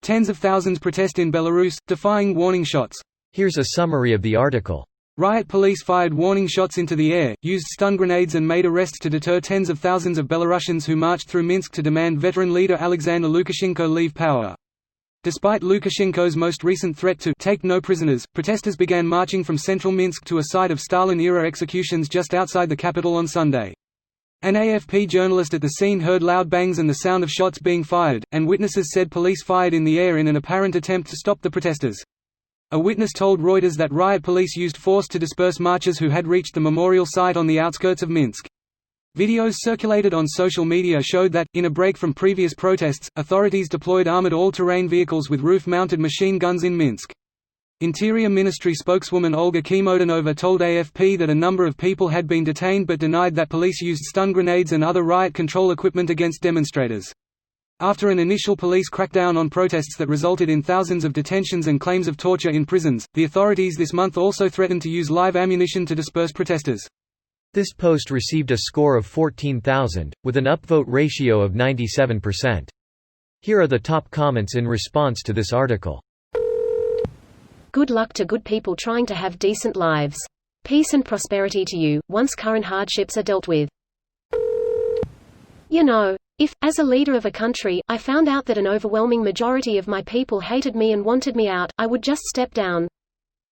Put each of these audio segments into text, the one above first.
Tens of thousands protest in Belarus, defying warning shots. Here's a summary of the article. Riot police fired warning shots into the air, used stun grenades and made arrests to deter tens of thousands of Belarusians who marched through Minsk to demand veteran leader Alexander Lukashenko leave power. Despite Lukashenko's most recent threat to take no prisoners, protesters began marching from central Minsk to a site of Stalin-era executions just outside the capital on Sunday. An AFP journalist at the scene heard loud bangs and the sound of shots being fired, and witnesses said police fired in the air in an apparent attempt to stop the protesters. A witness told Reuters that riot police used force to disperse marchers who had reached the memorial site on the outskirts of Minsk. Videos circulated on social media showed that, in a break from previous protests, authorities deployed armored all-terrain vehicles with roof-mounted machine guns in Minsk. Interior Ministry spokeswoman Olga Kimodanova told AFP that a number of people had been detained but denied that police used stun grenades and other riot control equipment against demonstrators. After an initial police crackdown on protests that resulted in thousands of detentions and claims of torture in prisons, the authorities this month also threatened to use live ammunition to disperse protesters. This post received a score of 14,000, with an upvote ratio of 97%. Here are the top comments in response to this article. Good luck to good people trying to have decent lives. Peace and prosperity to you, once current hardships are dealt with. You know, if, as a leader of a country, I found out that an overwhelming majority of my people hated me and wanted me out, I would just step down.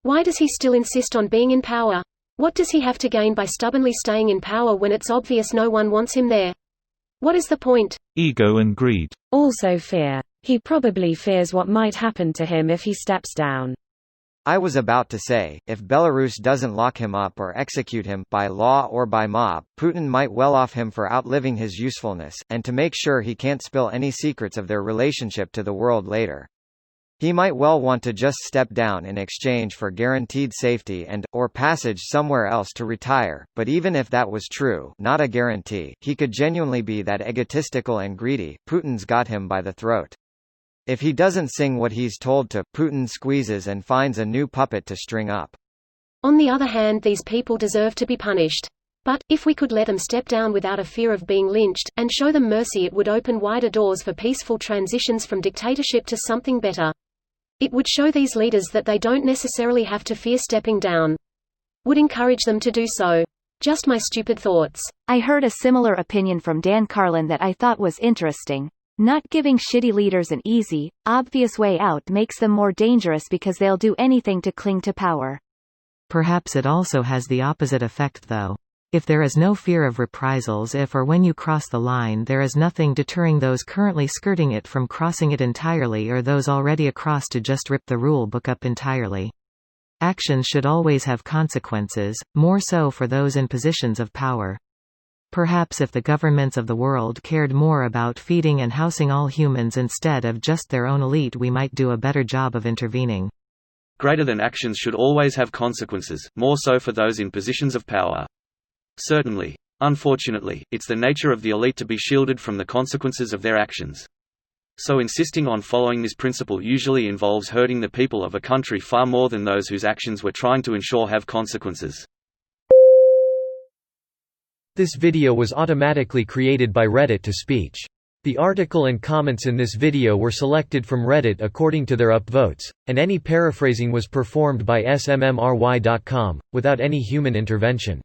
Why does he still insist on being in power? What does he have to gain by stubbornly staying in power when it's obvious no one wants him there? What is the point? Ego and greed. Also fear. He probably fears what might happen to him if he steps down. I was about to say, if Belarus doesn't lock him up or execute him, by law or by mob, Putin might well off him for outliving his usefulness, and to make sure he can't spill any secrets of their relationship to the world later. He might well want to just step down in exchange for guaranteed safety or passage somewhere else to retire, but even if that was true, not a guarantee, he could genuinely be that egotistical and greedy. Putin's got him by the throat. If he doesn't sing what he's told to, Putin squeezes and finds a new puppet to string up. On the other hand, these people deserve to be punished. But, if we could let them step down without a fear of being lynched, and show them mercy, it would open wider doors for peaceful transitions from dictatorship to something better. It would show these leaders that they don't necessarily have to fear stepping down. Would encourage them to do so. Just my stupid thoughts. I heard a similar opinion from Dan Carlin that I thought was interesting. Not giving shitty leaders an easy, obvious way out makes them more dangerous because they'll do anything to cling to power. Perhaps it also has the opposite effect though. If there is no fear of reprisals if or when you cross the line, there is nothing deterring those currently skirting it from crossing it entirely or those already across to just rip the rule book up entirely. Actions should always have consequences, more so for those in positions of power. Perhaps if the governments of the world cared more about feeding and housing all humans instead of just their own elite, we might do a better job of intervening. Greater than actions should always have consequences, more so for those in positions of power. Certainly. Unfortunately, it's the nature of the elite to be shielded from the consequences of their actions. So insisting on following this principle usually involves hurting the people of a country far more than those whose actions we're trying to ensure have consequences. This video was automatically created by Reddit to speech. The article and comments in this video were selected from Reddit according to their upvotes, and any paraphrasing was performed by smmry.com, without any human intervention.